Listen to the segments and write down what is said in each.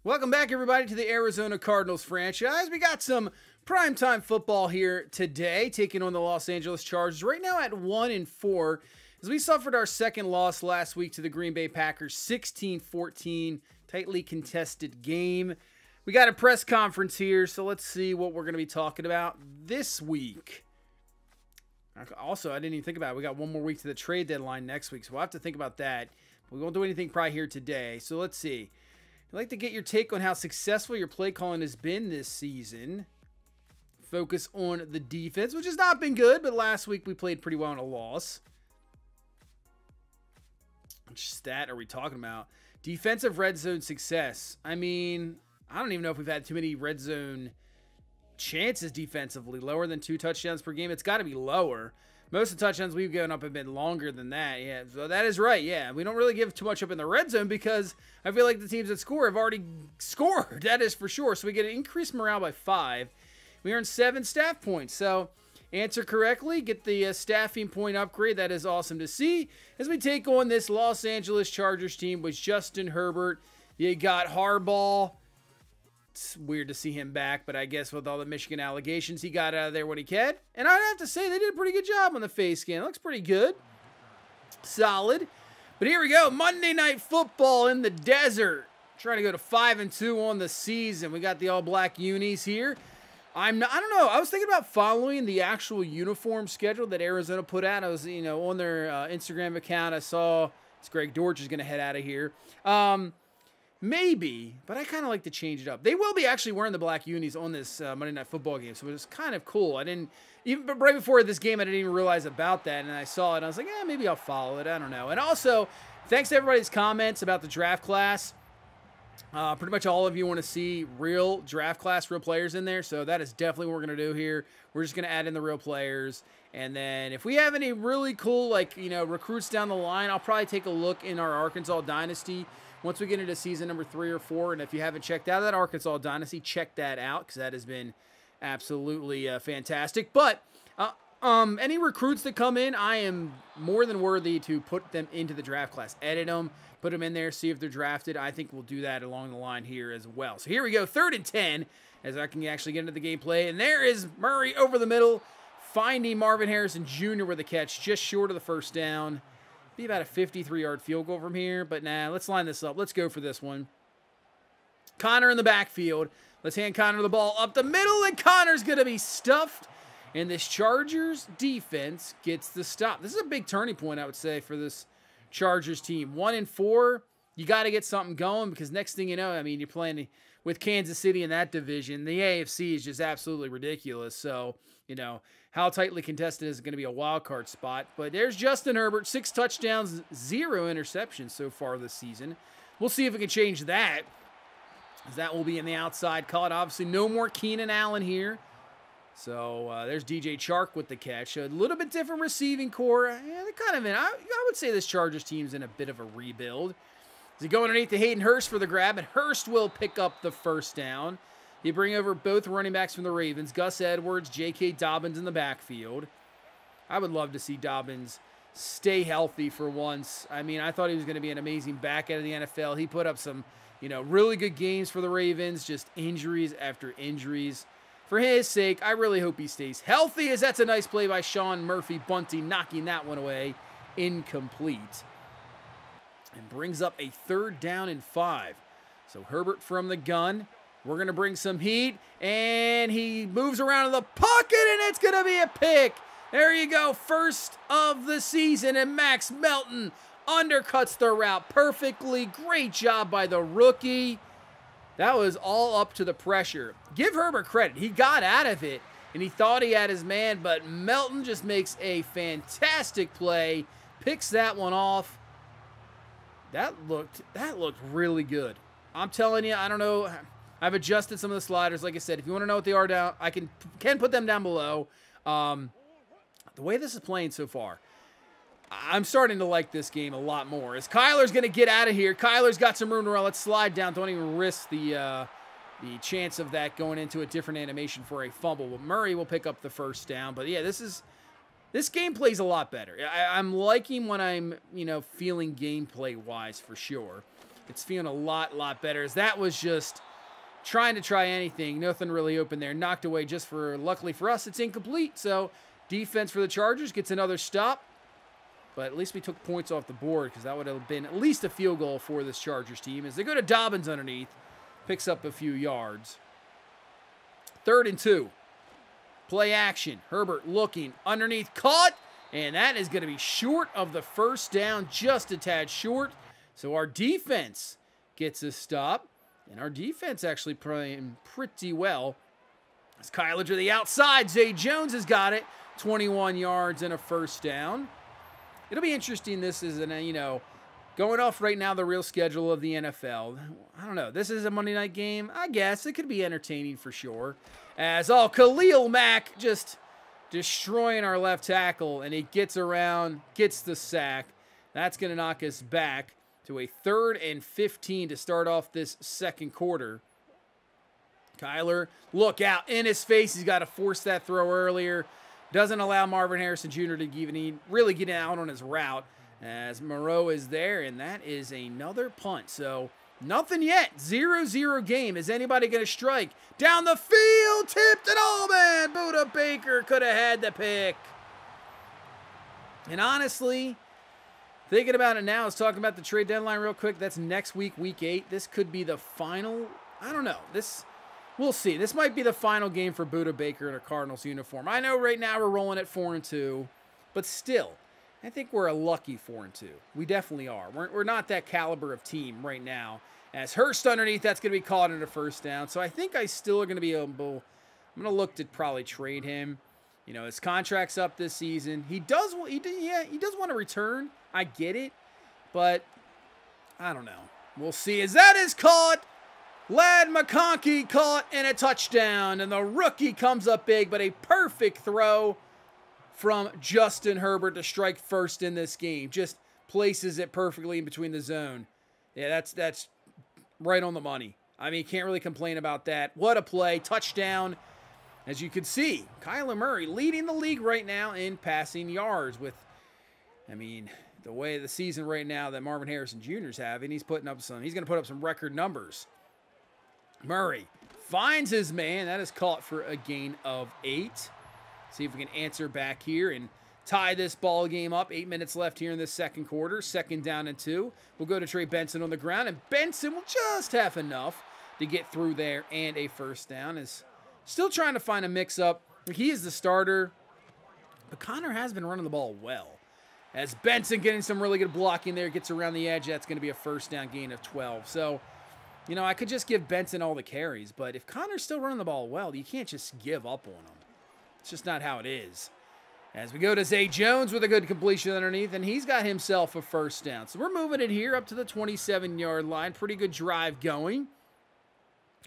Welcome back, everybody, to the Arizona Cardinals franchise. We got some primetime football here today, taking on the Los Angeles Chargers. Right now at 1-4, as we suffered our second loss last week to the Green Bay Packers, 16-14, tightly contested game. We got a press conference here, so let's see what we're going to be talking about this week. Also, I didn't even think about it. We got one more week to the trade deadline next week, so we'll have to think about that. We won't do anything probably here today, so let's see. I'd like to get your take on how successful your play calling has been this season. Focus on the defense, which has not been good, but last week we played pretty well in a loss. Which stat are we talking about? Defensive red zone success. I mean, I don't even know if we've had too many red zone chances defensively. Lower than 2 touchdowns per game. It's got to be lower. Most of the touchdowns we've given up have been longer than that. Yeah, so that is right. Yeah, we don't really give too much up in the red zone because I feel like the teams that score have already scored. That is for sure. So we get an increased morale by 5. We earn 7 staff points. So answer correctly, get the staffing point upgrade. That is awesome to see. As we take on this Los Angeles Chargers team with Justin Herbert. You got Harbaugh. It's weird to see him back, but I guess with all the Michigan allegations, he got out of there when he can. And I'd have to say they did a pretty good job on the face scan. It looks pretty good. Solid. But here we go. Monday Night Football in the desert. Trying to go to 5-2 on the season. We got the all-black unis here. I don't know. I was thinking about following the actual uniform schedule that Arizona put out. I was, on their Instagram account. I saw Greg Dortch is going to head out of here. Maybe, but I kind of like to change it up. They will be actually wearing the black unis on this Monday Night Football game, so it was kind of cool. I didn't, even right before this game, I didn't even realize about that, and I saw it, and I was like, maybe I'll follow it. I don't know. And also, thanks to everybody's comments about the draft class. Pretty much all of you want to see real draft class, real players in there, so that is definitely what we're going to do here. We're just going to add in the real players, and then if we have any really cool, recruits down the line, I'll probably take a look in our Arkansas Dynasty once we get into season number 3 or 4, and if you haven't checked out that Arkansas Dynasty, check that out because that has been absolutely fantastic. But any recruits that come in, I am more than worthy to put them into the draft class. Edit them, put them in there, see if they're drafted. I think we'll do that along the line here as well. So here we go, 3rd and 10, as I can actually get into the gameplay. And there is Murray over the middle, finding Marvin Harrison Jr. with a catch, just short of the first down. Be about a 53-yard field goal from here, but nah, let's line this up. Let's go for this one. Connor in the backfield. Let's hand Connor the ball up the middle, and Connor's going to be stuffed. And this Chargers defense gets the stop. This is a big turning point, I would say, for this Chargers team. 1-4, you got to get something going because next thing you know, I mean, you're playing with Kansas City in that division. The AFC is just absolutely ridiculous. So, how tightly contested is it going to be a wild card spot? But there's Justin Herbert, 6 touchdowns, 0 interceptions so far this season. We'll see if we can change that, as that will be in the outside cut. Obviously, no more Keenan Allen here. So there's DJ Chark with the catch. A little bit different receiving core. Yeah, they're kind of in. I would say this Chargers team's in a bit of a rebuild. As he go underneath to Hayden Hurst for the grab, and Hurst will pick up the first down. You bring over both running backs from the Ravens, Gus Edwards, J.K. Dobbins in the backfield. I would love to see Dobbins stay healthy for once. I mean, I thought he was going to be an amazing back end of the NFL. He put up some, really good games for the Ravens, just injuries after injuries. For his sake, I really hope he stays healthy, as that's a nice play by Sean Murphy-Bunting, knocking that one away. Incomplete. And brings up a 3rd down and 5. So Herbert from the gun. We're going to bring some heat, and he moves around in the pocket, and it's going to be a pick. There you go, first of the season, and Max Melton undercuts the route perfectly. Great job by the rookie. That was all up to the pressure. Give Herbert credit. He got out of it, and he thought he had his man, but Melton just makes a fantastic play, picks that one off. That looked really good. I'm telling you, I don't know. I've adjusted some of the sliders. Like I said, if you want to know what they are down, I can put them down below. The way this is playing so far, I'm starting to like this game a lot more. As Kyler's going to get out of here. Kyler's got some room to run. Let's slide down. Don't even risk the chance of that going into a different animation for a fumble. But Murray will pick up the first down. But yeah, this game plays a lot better. I'm liking what I'm, feeling gameplay-wise for sure. it's feeling a lot better, as that was just trying to try anything. Nothing really open there. Knocked away just for, luckily for us, it's incomplete. So defense for the Chargers gets another stop. But at least we took points off the board, because that would have been at least a field goal for this Chargers team, as they go to Dobbins underneath. Picks up a few yards. 3rd and 2. Play action. Herbert looking underneath, caught, and that is going to be short of the first down, just a tad short. So our defense gets a stop, and our defense actually playing pretty well. As Kyler to the outside, Zay Jones has got it. 21 yards and a first down. It'll be interesting. This is going off right now the real schedule of the NFL. I don't know. This is a Monday night game. I guess it could be entertaining for sure. As Khalil Mack just destroying our left tackle, and he gets around, gets the sack. That's going to knock us back to a 3rd and 15 to start off this second quarter. Kyler, look out, in his face. He's got to force that throw earlier. Doesn't allow Marvin Harrison Jr. to even really get out on his route, as Moreau is there, and that is another punt. So nothing yet. 0-0 game. Is anybody going to strike? Down the field, tipped it all, man. Buda Baker could have had the pick. And honestly, thinking about it now, let's talk about the trade deadline real quick. That's next week, week 8. This could be the final. I don't know. We'll see. This might be the final game for Buda Baker in a Cardinals uniform. I know right now we're rolling at 4-2, but still, I think we're a lucky 4-2. We definitely are. We're not that caliber of team right now. As Hurst underneath, that's going to be caught in a first down. So I think I still are going to be able. I'm going to look to probably trade him. His contract's up this season. He does want to return. I get it, but I don't know. We'll see. As that is caught. Ladd McConkey caught in a touchdown, and the rookie comes up big, but a perfect throw from Justin Herbert to strike first in this game. Just places it perfectly in between the zone. Yeah, that's right on the money. I mean, can't really complain about that. What a play. Touchdown. As you can see, Kyler Murray leading the league right now in passing yards with, the way of the season right now that Marvin Harrison Jr. is having, he's going to put up some record numbers. Murray finds his man. That is caught for a gain of 8. See if we can answer back here and tie this ball game up. 8 minutes left here in this second quarter. 2nd down and 2. We'll go to Trey Benson on the ground, and Benson will just have enough to get through there and a first down. Is still trying to find a mix-up. He is the starter, but Connor has been running the ball well. As Benson getting some really good blocking there, gets around the edge, that's going to be a first down gain of 12. So, I could just give Benson all the carries, but if Connor's still running the ball well, you can't just give up on him. It's just not how it is. As we go to Zay Jones with a good completion underneath, and he's got himself a first down. So we're moving it here up to the 27-yard line. Pretty good drive going.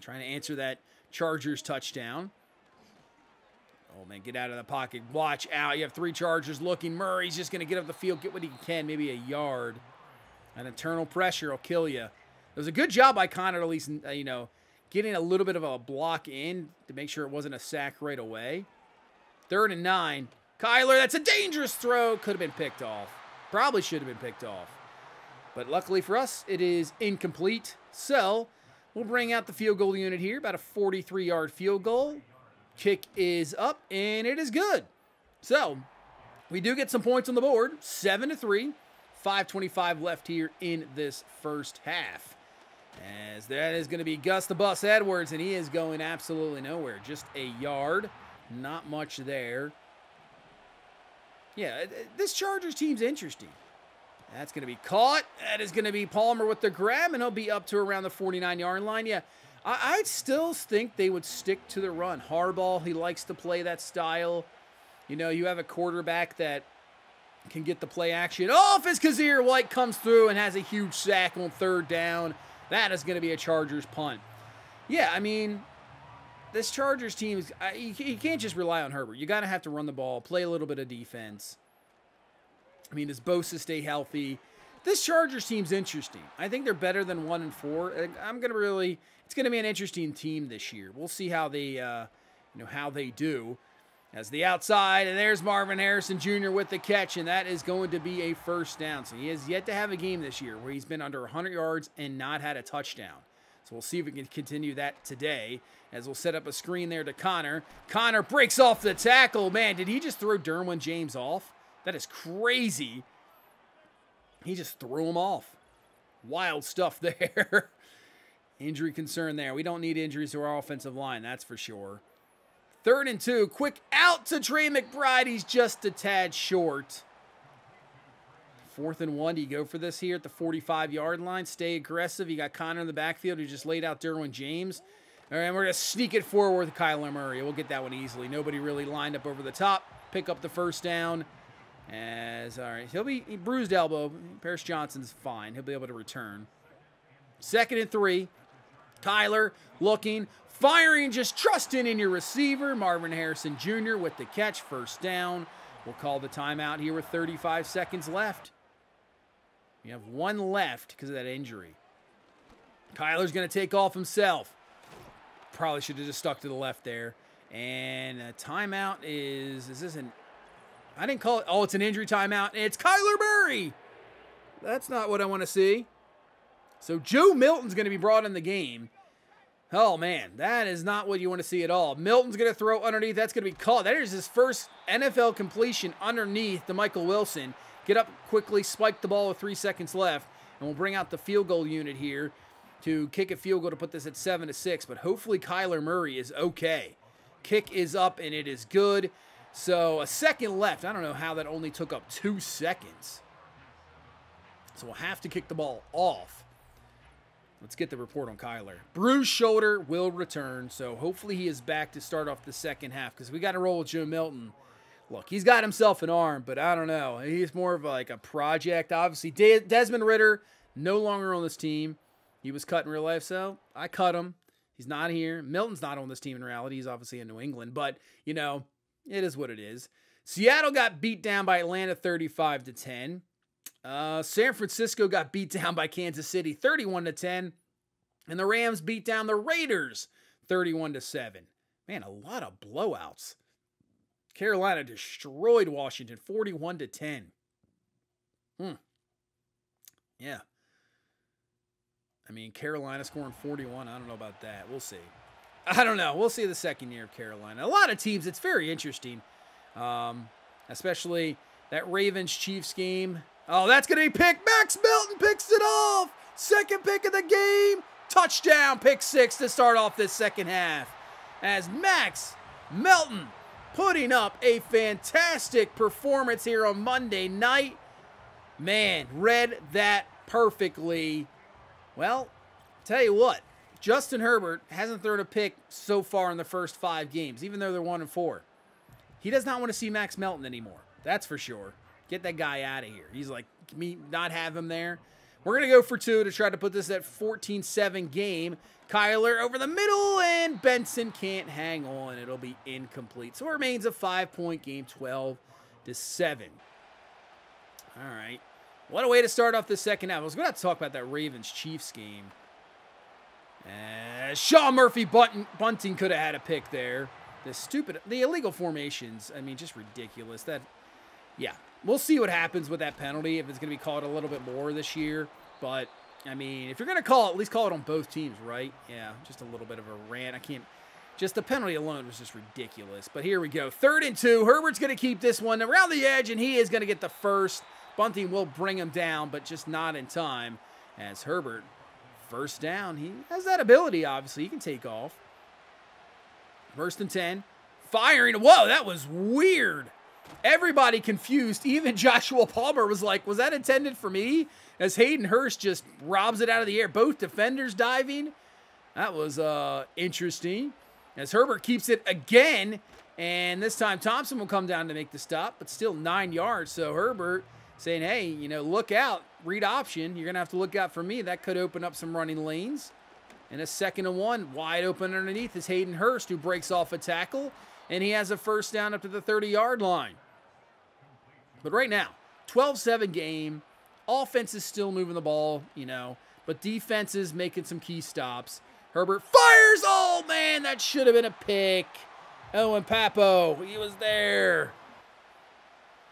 Trying to answer that Chargers touchdown. Oh, man, get out of the pocket. Watch out. You have 3 Chargers looking. Murray's just going to get up the field, get what he can, maybe a yard. An internal pressure will kill you. It was a good job by Connor, at least, getting a little bit of a block in to make sure it wasn't a sack right away. 3rd and 9. Kyler, that's a dangerous throw. Could have been picked off. Probably should have been picked off. But luckily for us, it is incomplete. So we'll bring out the field goal unit here. About a 43-yard field goal. Kick is up, and it is good. So we do get some points on the board. 7-3. 5:25 left here in this first half. As that is going to be Gus the Bus Edwards, and he is going absolutely nowhere. Just a yard. Not much there. Yeah, this Chargers team's interesting. That's going to be caught. That is going to be Palmer with the grab, and he'll be up to around the 49-yard line. Yeah, I still think they would stick to the run. Harbaugh, he likes to play that style. You have a quarterback that can get the play action off as Kazir White comes through and has a huge sack on 3rd down. That is going to be a Chargers punt. Yeah, this Chargers team, you can't just rely on Herbert. You got to have to run the ball, play a little bit of defense. Does Bosa stay healthy? This Chargers team's interesting. I think they're better than 1-4. It's going to be an interesting team this year. We'll see how they, how they do. As the outside, and there's Marvin Harrison Jr. with the catch, and that is going to be a first down. So he has yet to have a game this year where he's been under 100 yards and not had a touchdown. So we'll see if we can continue that today, as we'll set up a screen there to Connor. Connor breaks off the tackle. Man, did he just throw Derwin James off? That is crazy. He just threw him off. Wild stuff there. Injury concern there. We don't need injuries to our offensive line, that's for sure. 3rd and 2. Quick out to Trey McBride. He's just a tad short. 4th and 1. Do you go for this here at the 45-yard line? Stay aggressive. You got Connor in the backfield who just laid out Derwin James. All right, we're going to sneak it forward with Kyler Murray. We'll get that one easily. Nobody really lined up over the top. Pick up the first down. All right, he bruised elbow. Paris Johnson's fine. He'll be able to return. 2nd and 3. Kyler looking, firing, just trusting in your receiver. Marvin Harrison Jr. with the catch, first down. We'll call the timeout here with 35 seconds left. We have 1 left because of that injury. Kyler's going to take off himself. Probably should have just stuck to the left there. And a timeout is this an... I didn't call it... Oh, it's an injury timeout. It's Kyler Murray. That's not what I want to see. So Joe Milton's going to be brought in the game. Oh, man, that is not what you want to see at all. Milton's going to throw underneath. That's going to be called. That is his first NFL completion underneath to Michael Wilson. Get up quickly, spike the ball with 3 seconds left, and we'll bring out the field goal unit here to kick a field goal to put this at 7-6. But hopefully Kyler Murray is okay. Kick is up, and it is good. So a second left. I don't know how that only took up 2 seconds. So we'll have to kick the ball off. Let's get the report on Kyler. Bruised shoulder, will return. So hopefully he is back to start off the second half, because we got to roll with Joe Milton. Look, he's got himself an arm, but I don't know. He's more of like a project. Obviously, Desmond Ridder, no longer on this team. He was cut in real life, so I cut him. He's not here. Milton's not on this team in reality. He's obviously in New England, but, you know, it is what it is. Seattle got beat down by Atlanta 35-10. San Francisco got beat down by Kansas City 31-10. And the Rams beat down the Raiders 31-7. Man, a lot of blowouts. Carolina destroyed Washington 41-10. Yeah. I mean, Carolina scoring 41. I don't know about that. We'll see. I don't know. We'll see the second year of Carolina. A lot of teams, it's very interesting. Especially that Ravens-Chiefs game. Oh, that's going to be picked. Max Melton picks it off. Second pick of the game. Touchdown, pick 6 to start off this second half. As Max Melton putting up a fantastic performance here on Monday night. Man, read that perfectly. Well, tell you what, Justin Herbert hasn't thrown a pick so far in the first 5 games, even though they're 1-4. He does not want to see Max Melton anymore. That's for sure. Get that guy out of here. He's like, me not have him there. We're going to go for 2 to try to put this at 14-7 game. Kyler over the middle, and Benson can't hang on. It'll be incomplete. So it remains a 5-point game, 12-7. All right. What a way to start off the second half. I was going to have to talk about that Ravens-Chiefs game. Sean Murphy Bunting could have had a pick there. The illegal formations, I mean, just ridiculous. Yeah. We'll see what happens with that penalty, if it's going to be called a little bit more this year. But, I mean, if you're going to call it, at least call it on both teams, right? Yeah, just a little bit of a rant. Just the penalty alone was just ridiculous. But here we go. 3rd and 2. Herbert's going to keep this one around the edge, and he is going to get the first. Bunting will bring him down, but just not in time. As Herbert, first down. He has that ability, obviously. He can take off. 1st and 10. Firing. Whoa, that was weird. Everybody confused. Even Joshua Palmer was like, was that intended for me? As Hayden Hurst just robs it out of the air. Both defenders diving. That was interesting. As Herbert keeps it again. And this time Thompson will come down to make the stop. But still 9 yards. So Herbert saying, hey, you know, look out. Read option. You're going to have to look out for me. That could open up some running lanes. And a 2nd and 1. Wide open underneath is Hayden Hurst, who breaks off a tackle. And he has a first down up to the 30-yard line. But right now, 12-7 game. Offense is still moving the ball, you know, but defense is making some key stops. Herbert fires. Oh, man, that should have been a pick. Owen Papo, he was there.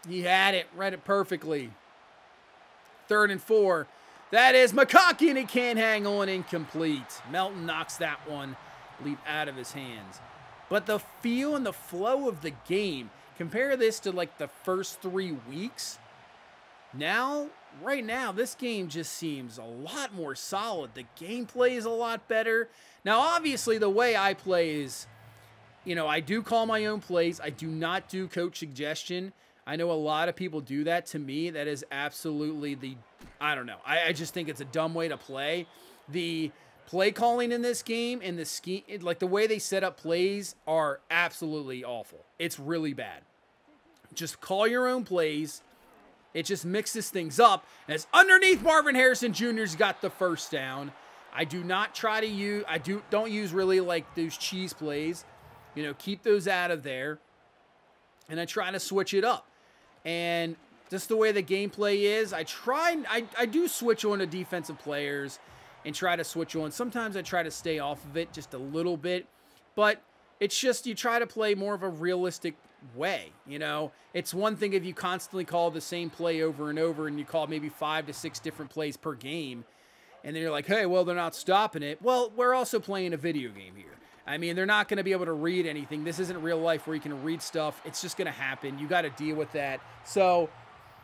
He had it, read it perfectly. 3rd and 4. That is McConkey, and he can't hang on, incomplete. Melton knocks that one, leap out of his hands. But the feel and the flow of the game, compare this to like the first 3 weeks. Now, right now, this game just seems a lot more solid. The gameplay is a lot better. Now, obviously, the way I play is, you know, I do call my own plays. I do not do coach suggestion. I know a lot of people do that. To me, that is absolutely I don't know. I just think it's a dumb way to play. The play calling in this game and the scheme, like the way they set up plays, are absolutely awful. It's really bad. Just call your own plays. It just mixes things up. As underneath, Marvin Harrison Jr.'s got the first down. I do not try to use, don't use really like those cheese plays. You know, keep those out of there. And I try to switch it up. And just the way the gameplay is, I do switch on to defensive players and try to switch on. Sometimes I try to stay off of it just a little bit. But it's just you try to play more of a realistic way. You know, it's one thing if you constantly call the same play over and over and you call maybe 5 to 6 different plays per game. And then you're like, hey, well, they're not stopping it. Well, we're also playing a video game here. I mean, they're not going to be able to read anything. This isn't real life where you can read stuff. It's just going to happen. You got to deal with that. So,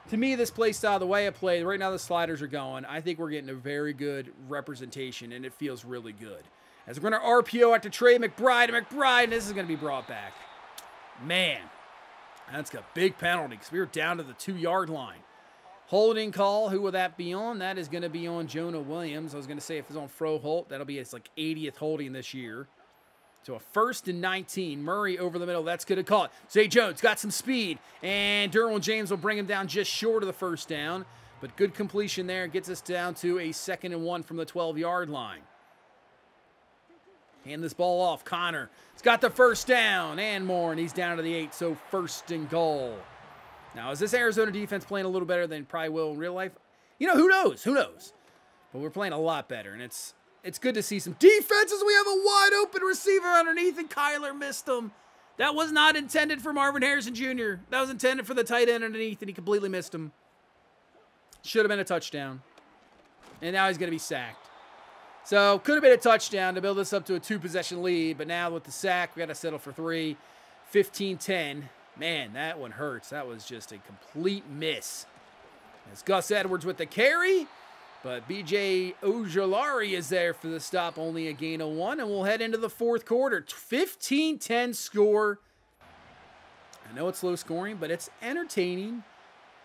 to me, this play style, the way I play, right now the sliders are going, I think we're getting a very good representation, and it feels really good. As we're going to RPO out to Trey McBride, and this is going to be brought back. Man, that's a big penalty because we were down to the 2-yard line. Holding call, who will that be on? That is going to be on Jonah Williams. I was going to say if it's on Froholt, that'll be his like 80th holding this year. So a 1st and 19. Murray over the middle. That's good to call it. Zay Jones got some speed. And Derwin James will bring him down just short of the first down. But good completion there. Gets us down to a 2nd and 1 from the 12-yard line. Hand this ball off. Connor. He's got the first down and more. And he's down to the 8. So 1st and goal. Now, is this Arizona defense playing a little better than probably will in real life? You know, who knows? Who knows? But we're playing a lot better. And it's good to see some defenses. We have a wide open receiver underneath, and Kyler missed him. That was not intended for Marvin Harrison Jr. That was intended for the tight end underneath, and he completely missed him. Should have been a touchdown. And now he's going to be sacked. So, could have been a touchdown to build this up to a 2-possession lead, but now with the sack, we got to settle for 3. 15-10. Man, that one hurts. That was just a complete miss. As Gus Edwards with the carry. But B.J. Ojolari is there for the stop, only a gain of 1, and we'll head into the 4th quarter. 15-10 score. I know it's low scoring, but it's entertaining.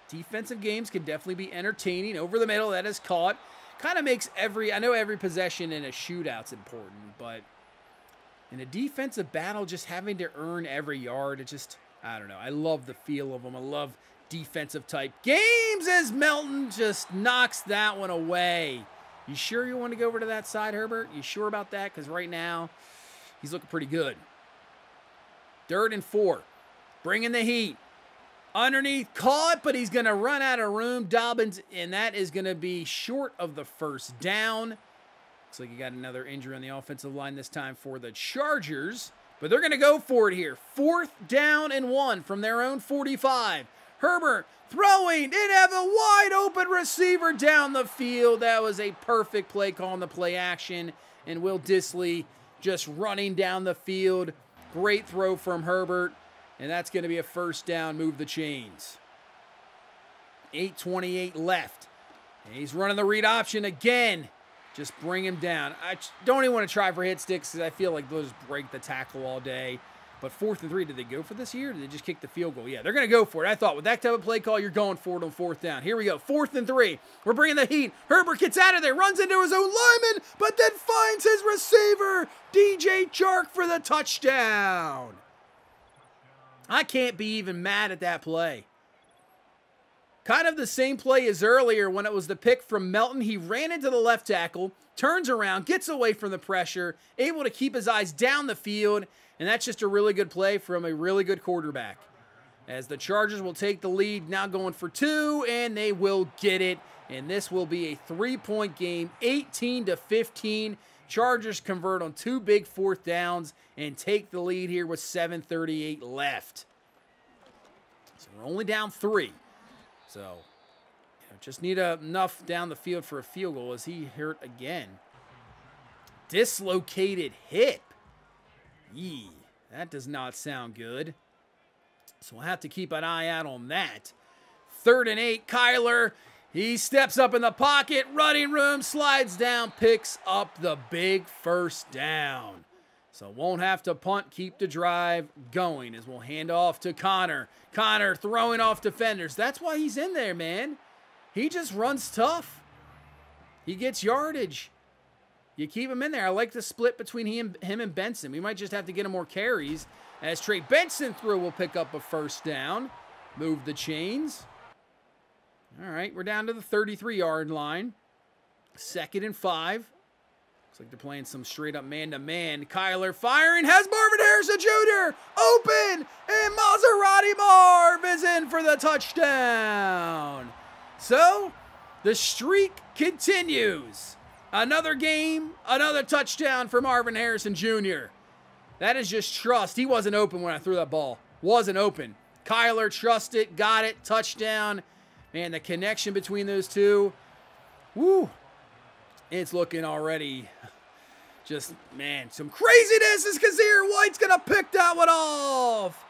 Defensive games can definitely be entertaining. Over the middle, that is caught. Kind of makes I know every possession in a shootout's important, but in a defensive battle, just having to earn every yard, it just, I don't know. I love the feel of them. I love defensive type games as Melton just knocks that one away. You sure you want to go over to that side, Herbert? You sure about that? Because right now, he's looking pretty good. 3rd and 4. Bringing the heat. Underneath, caught, but he's going to run out of room. Dobbins, and that is going to be short of the first down. Looks like he got another injury on the offensive line this time for the Chargers. But they're going to go for it here. 4th down and 1 from their own 45. Herbert throwing. Didn't have a wide open receiver down the field. That was a perfect play call on the play action. And Will Dissly just running down the field. Great throw from Herbert. And that's going to be a 1st down. Move the chains. 8:28 left. And he's running the read option again. Just bring him down. I don't even want to try for hit sticks because I feel like those break the tackle all day. But 4th and 3, did they go for this here? Or did they just kick the field goal? Yeah, they're going to go for it. I thought with that type of play call, you're going for it on 4th down. Here we go. 4th and 3. We're bringing the heat. Herbert gets out of there, runs into his own lineman, but then finds his receiver, DJ Chark, for the touchdown. I can't be even mad at that play. Kind of the same play as earlier when it was the pick from Melton. He ran into the left tackle, turns around, gets away from the pressure, able to keep his eyes down the field, and that's just a really good play from a really good quarterback. As the Chargers will take the lead, now going for 2, and they will get it. And this will be a 3-point game, 18-15. Chargers convert on 2 big 4th downs and take the lead here with 7:38 left. So we're only down 3. So just need enough down the field for a field goal as he hurt again. Dislocated hip. Yee, that does not sound good. So we'll have to keep an eye out on that. 3rd and 8, Kyler. He steps up in the pocket, running room, slides down, picks up the big 1st down. So won't have to punt, keep the drive going as we'll hand off to Connor. Connor throwing off defenders. That's why he's in there, man. He just runs tough. He gets yardage. You keep him in there. I like the split between him and Benson. We might just have to get him more carries as Trey Benson will pick up a 1st down. Move the chains. All right, we're down to the 33-yard line. 2nd and 5. Looks like they're playing some straight-up man-to-man. Kyler firing, has Marvin Harrison Jr. open, and Maserati Marv is in for the touchdown. So, the streak continues. Another game, another touchdown for Marvin Harrison Jr. That is just trust. He wasn't open when I threw that ball. Wasn't open. Kyler trusted, got it, touchdown. Man, the connection between those two, woo, it's looking already just, man, some craziness as Kazir White's going to pick that one off.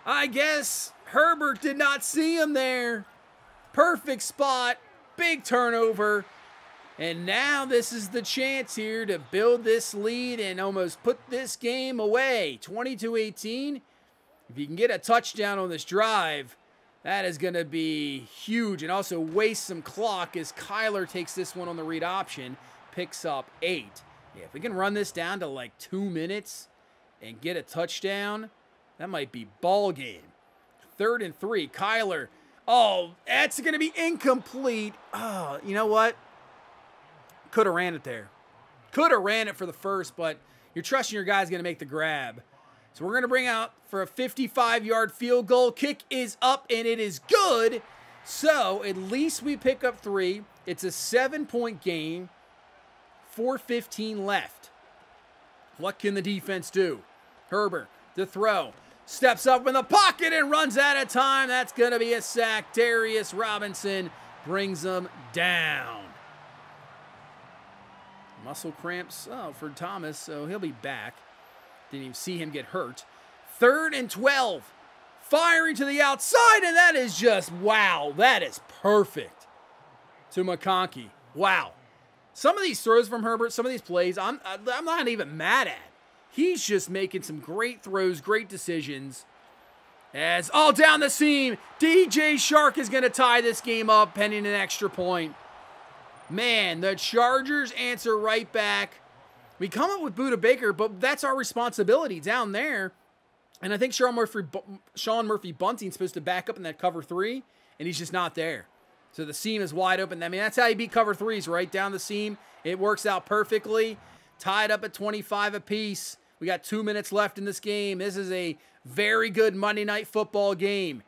I guess Herbert did not see him there. Perfect spot, big turnover. And now this is the chance here to build this lead and almost put this game away. 22-18. If you can get a touchdown on this drive, that is going to be huge and also waste some clock as Kyler takes this one on the read option, picks up 8. Yeah, if we can run this down to like 2 minutes and get a touchdown, that might be ball game. 3rd and 3, Kyler. Oh, that's going to be incomplete. Oh, you know what? Could have ran it there. Could have ran it for the 1st, but you're trusting your guy's going to make the grab. So we're going to bring out for a 55-yard field goal. Kick is up, and it is good. So at least we pick up 3. It's a 7-point game. 4:15 left. What can the defense do? Herbert, the throw. Steps up in the pocket and runs out of time. That's going to be a sack. Darius Robinson brings them down. Muscle cramps for Thomas, so he'll be back. Didn't even see him get hurt. 3rd and 12. Firing to the outside, and that is just, wow, that is perfect. To McConkey. Wow. Some of these throws from Herbert, some of these plays, I'm not even mad at. He's just making some great throws, great decisions. As all down the seam, DJ Shark is going to tie this game up, pending an extra point. Man, the Chargers answer right back. We come up with Buda Baker, but that's our responsibility down there. And I think Sean Murphy Bunting's supposed to back up in that cover 3, and he's just not there. So the seam is wide open. I mean, that's how you beat cover 3s, right down the seam. It works out perfectly. Tied up at 25 apiece. We got 2 minutes left in this game. This is a very good Monday Night Football game.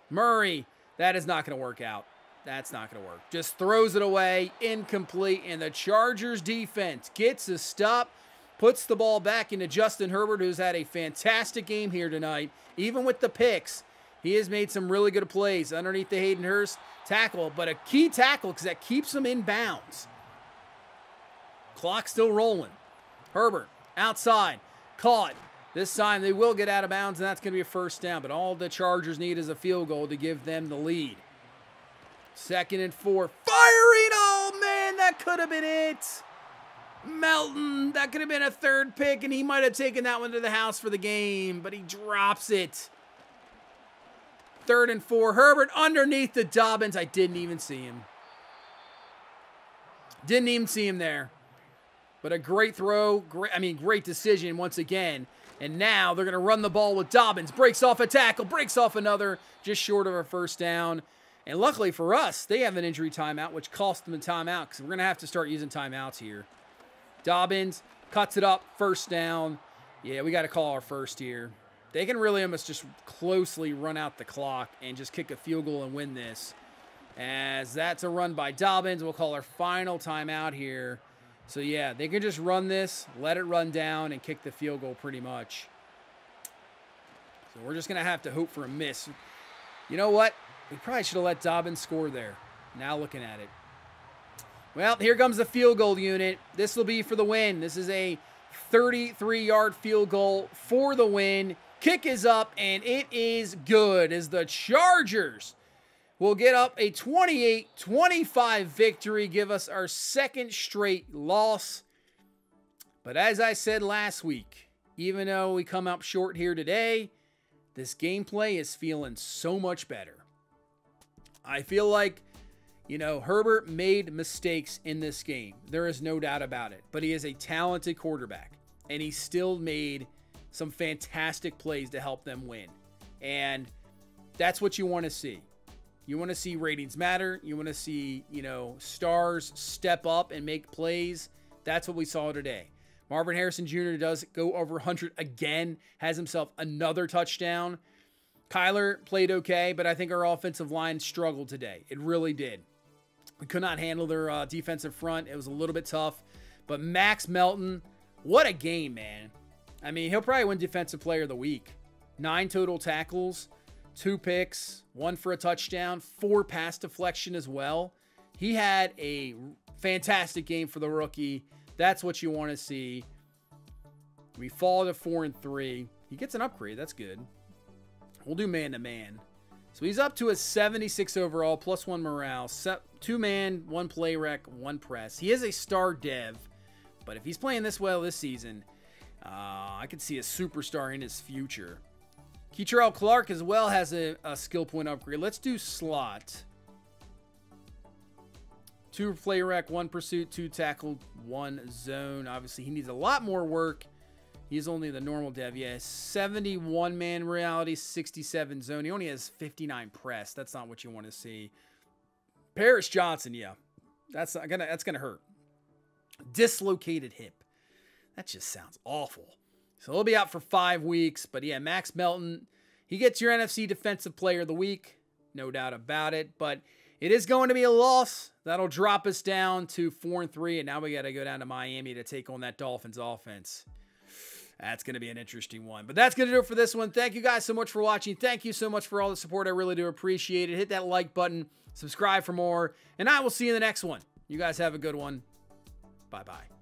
Murray, that is not going to work out. That's not going to work. Just throws it away, incomplete, and the Chargers defense gets a stop, puts the ball back into Justin Herbert, who's had a fantastic game here tonight. Even with the picks, he has made some really good plays underneath the Hayden Hurst tackle, but a key tackle because that keeps him in bounds. Clock still rolling. Herbert outside, caught. This time they will get out of bounds, and that's going to be a 1st down, but all the Chargers need is a field goal to give them the lead. 2nd and 4. Firing! Oh, man, that could have been it. Melton, that could have been a 3rd pick, and he might have taken that one to the house for the game, but he drops it. 3rd and 4. Herbert underneath the Dobbins. I didn't even see him. Didn't even see him there. But a great throw. Great decision once again. And now they're going to run the ball with Dobbins. Breaks off a tackle. Breaks off another. Just short of a 1st down. And luckily for us, they have an injury timeout, which cost them a timeout because we're going to have to start using timeouts here. Dobbins cuts it up. 1st down. Yeah, we got to call our 1st here. They can really almost just closely run out the clock and just kick a field goal and win this. As that's a run by Dobbins. We'll call our final timeout here. So, yeah, they can just run this, let it run down, and kick the field goal pretty much. So we're just going to have to hope for a miss. You know what? We probably should have let Dobbins score there. Now looking at it. Well, here comes the field goal unit. This will be for the win. This is a 33-yard field goal for the win. Kick is up, and it is good as the Chargers will get up a 28-25 victory, give us our second straight loss. But as I said last week, even though we come up short here today, this gameplay is feeling so much better. I feel like, you know, Herbert made mistakes in this game. There is no doubt about it. But he is a talented quarterback, and he still made some fantastic plays to help them win. And that's what you want to see. You want to see ratings matter. You want to see, you know, stars step up and make plays. That's what we saw today. Marvin Harrison Jr. does go over 100 again, has himself another touchdown. Kyler played okay, but I think our offensive line struggled today. It really did. We could not handle their defensive front. It was a little bit tough. But Max Melton, what a game, man. I mean, he'll probably win Defensive Player of the Week. 9 total tackles, 2 picks, 1 for a touchdown, 4 pass deflection as well. He had a fantastic game for the rookie. That's what you want to see. We fall to 4-3. He gets an upgrade. That's good. We'll do man-to-man. So he's up to a 76 overall, plus 1 morale. 2-man, 1 play rec, 1 press. He is a star dev, but if he's playing this well this season, I could see a superstar in his future. Keitrell Clark as well has a skill point upgrade. Let's do slot. 2 play rec, 1 pursuit, 2 tackle, 1 zone. Obviously, he needs a lot more work. He's only the normal dev. Yeah, 71 man reality, 67 zone. He only has 59 press. That's not what you want to see. Paris Johnson, yeah. That's gonna hurt. Dislocated hip. That just sounds awful. So he'll be out for 5 weeks. But yeah, Max Melton, he gets your NFC Defensive Player of the Week. No doubt about it. But it is going to be a loss. That'll drop us down to 4-3. And now we got to go down to Miami to take on that Dolphins offense. That's going to be an interesting one. But that's going to do it for this one. Thank you guys so much for watching. Thank you so much for all the support. I really do appreciate it. Hit that like button. Subscribe for more. And I will see you in the next one. You guys have a good one. Bye-bye.